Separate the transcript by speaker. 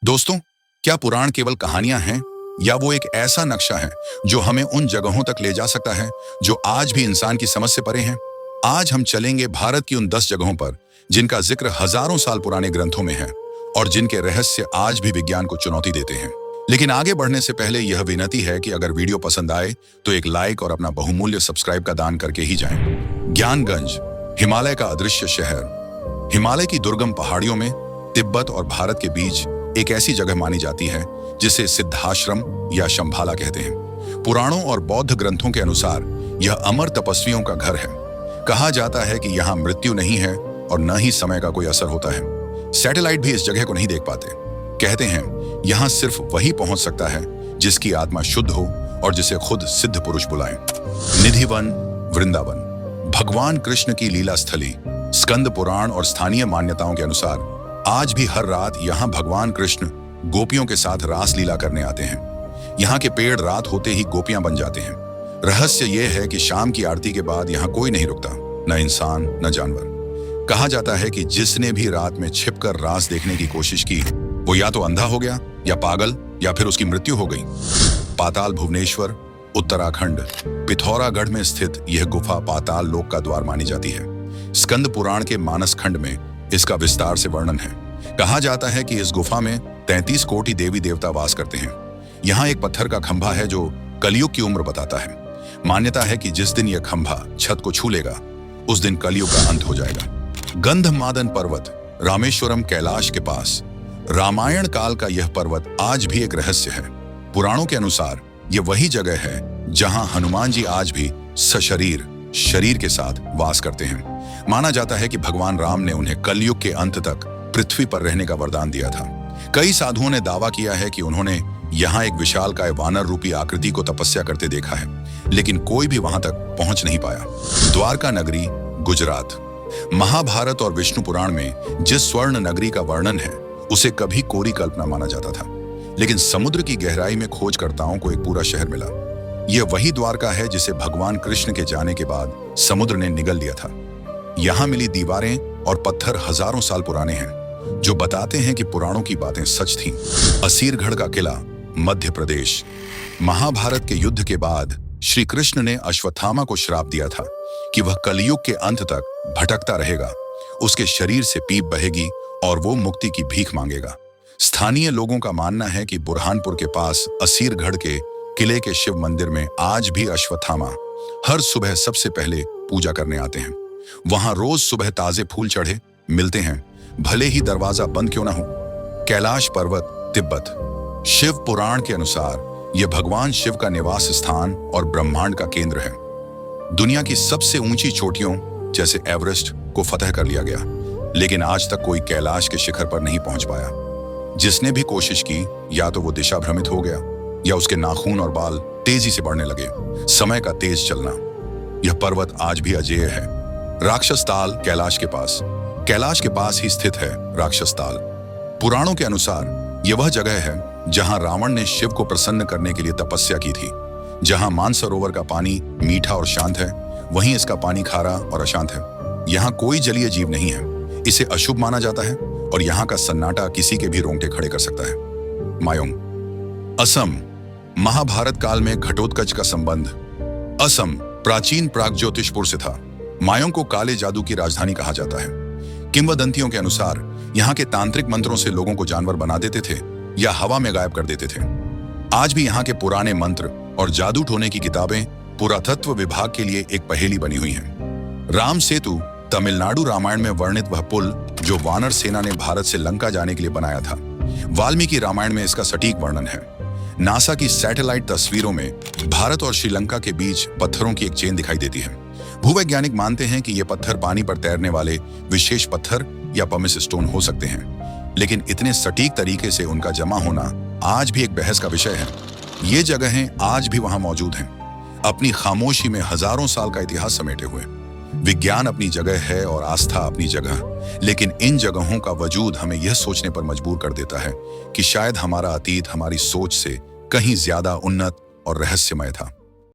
Speaker 1: दोस्तों, क्या पुराण केवल कहानियां हैं या वो एक ऐसा नक्शा है जो हमें उन जगहों तक ले जा सकता है जो आज भी इंसान की समझ से परे हैं? आज हम चलेंगे भारत की उन 10 जगहों पर जिनका जिक्र हजारों साल पुराने ग्रंथों में है और जिनके रहस्य आज भी विज्ञान को चुनौती देते हैं। लेकिन आगे बढ़ने से पहले यह विनती है कि अगर वीडियो पसंद आए तो एक लाइक और अपना बहुमूल्य सब्सक्राइब का दान करके ही जाएं। ज्ञानगंज, हिमालय का अदृश्य शहर। हिमालय की दुर्गम पहाड़ियों में तिब्बत और भारत के बीच एक ऐसी जगह मानी जाती है जिसे सिद्धाश्रम या शंभाला कहते हैं। पुराणों और बौद्ध ग्रंथों के अनुसार यह अमर तपस्वियों का घर है। कहा जाता है कि यहाँ मृत्यु नहीं है और न ही समय का कोई असर होता है। सैटेलाइट भी इस जगह को नहीं देख पाते। कहते हैं यहाँ सिर्फ वही पहुंच सकता है जिसकी आत्मा शुद्ध हो और जिसे खुद सिद्ध पुरुष बुलाए। निधिवन, वृंदावन, भगवान कृष्ण की लीला स्थली। स्कंद पुराण और स्थानीय मान्यताओं के अनुसार आज भी हर रात यहाँ भगवान कृष्ण गोपियों के साथ रास लीला करने आते हैं। यहाँ के पेड़ रात होते ही गोपियां बन जाते हैं। रहस्य यह है कि शाम की आरती के बाद यहाँ कोई नहीं रुकता, न इंसान न जानवर। कहा जाता है कि जिसने भी रात में छिपकर रास देखने की कोशिश की वो या तो अंधा हो गया या पागल या फिर उसकी मृत्यु हो गई। पाताल भुवनेश्वर, उत्तराखंड, पिथौरागढ़ में स्थित यह गुफा पाताल लोक का द्वार मानी जाती है। स्कंद पुराण के मानस खंड में इसका विस्तार से वर्णन है। कहा जाता है कि इस गुफा में 33 कोटि देवी देवता वास करते हैं। यहाँ एक पत्थर का खंभा है जो कलयुग की उम्र बताता है। मान्यता है कि जिस दिन यह खंभा छत को छू लेगा उस दिन कलयुग का अंत हो जाएगा। गंधमादन पर्वत, रामेश्वरम, कैलाश के पास। रामायण काल का यह पर्वत आज भी एक रहस्य है। पुराणों के अनुसार यह वही जगह है जहां हनुमान जी आज भी सशरीर शरीर के साथ वास करते हैं। माना जाता है कि भगवान राम ने उन्हें कलयुग के अंत तक पृथ्वी पर रहने का वरदान दिया था। कई साधुओं ने दावा किया है कि उन्होंने यहाँ एक विशालकाय वानर रूपी आकृति को तपस्या करते देखा है, लेकिन कोई भी वहां तक पहुंच नहीं पाया। द्वारका नगरी, गुजरात। महाभारत और विष्णु पुराण में जिस स्वर्ण नगरी का वर्णन है उसे कभी कोरी कल्पना माना जाता था, लेकिन समुद्र की गहराई में खोजकर्ताओं को एक पूरा शहर मिला। यह वही द्वारका है जिसे भगवान कृष्ण के जाने के बाद समुद्र ने निगल लिया था। यहाँ मिली दीवारें और पत्थर हजारों साल पुराने हैं जो बताते हैं कि पुराणों की बातें सच थीं। असीरगढ़ का किला, मध्य प्रदेश। महाभारत के युद्ध के बाद श्री कृष्ण ने अश्वत्थामा को श्राप दिया था कि वह कलयुग के अंत तक भटकता रहेगा, उसके शरीर से पीप बहेगी और वो मुक्ति की भीख मांगेगा। स्थानीय लोगों का मानना है कि बुरहानपुर के पास असीरगढ़ के किले के शिव मंदिर में आज भी अश्वत्थामा हर सुबह सबसे पहले पूजा करने आते हैं। वहां रोज सुबह ताजे फूल चढ़े मिलते हैं, भले ही दरवाजा बंद क्यों ना हो। कैलाश पर्वत, तिब्बत। शिव पुराण के अनुसार यह भगवान शिव का निवास स्थान और ब्रह्मांड का केंद्र है। दुनिया की सबसे ऊंची चोटियों जैसे एवरेस्ट को फतह कर लिया गया, लेकिन आज तक कोई कैलाश के शिखर पर नहीं पहुंच पाया। जिसने भी कोशिश की या तो वो दिशा भ्रमित हो गया या उसके नाखून और बाल तेजी से बढ़ने लगे। समय का तेज चलना। यह पर्वत आज भी अजेय है। राक्षस ताल, कैलाश के पास ही स्थित है राक्षस ताल। पुराणों के अनुसार यह वह जगह है जहां रावण ने शिव को प्रसन्न करने के लिए तपस्या की थी। जहां मानसरोवर का पानी मीठा और शांत है, वहीं इसका पानी खारा और अशांत है। यहाँ कोई जलीय जीव नहीं है, इसे अशुभ माना जाता है और यहाँ का सन्नाटा किसी के भी रोंगटे खड़े कर सकता है। मायोंग, असम। महाभारत काल में घटोत्कच का संबंध असम प्राचीन प्रागज्योतिषपुर से था। मायोंग को काले जादू की राजधानी कहा जाता है। किंवदंतियों के अनुसार यहाँ के तांत्रिक मंत्रों से लोगों को जानवर बना देते थे या हवा में गायब कर देते थे। आज भी यहाँ के पुराने मंत्र और जादू टोने की किताबें पुरातत्व विभाग के लिए एक पहेली बनी हुई हैं। राम सेतु, तमिलनाडु रामायण में वर्णित वह पुल जो वानर सेना ने भारत से लंका जाने के लिए बनाया था। वाल्मीकि रामायण में इसका सटीक वर्णन है। नासा की सैटेलाइट तस्वीरों में भारत और श्रीलंका के बीच पत्थरों की एक चेन दिखाई देती है। भूवैज्ञानिक मानते हैं कि ये पत्थर पानी पर तैरने वाले विशेष पत्थर या पमिस स्टोन हो सकते हैं, लेकिन इतने सटीक तरीके से उनका जमा होना आज भी एक बहस का विषय है। ये जगहें आज भी वहां मौजूद हैं, अपनी खामोशी में हजारों साल का इतिहास समेटे हुए। विज्ञान अपनी जगह है और आस्था अपनी जगह, लेकिन इन जगहों का वजूद हमें यह सोचने पर मजबूर कर देता है कि शायद हमारा अतीत हमारी सोच से कहीं ज्यादा उन्नत और रहस्यमय था।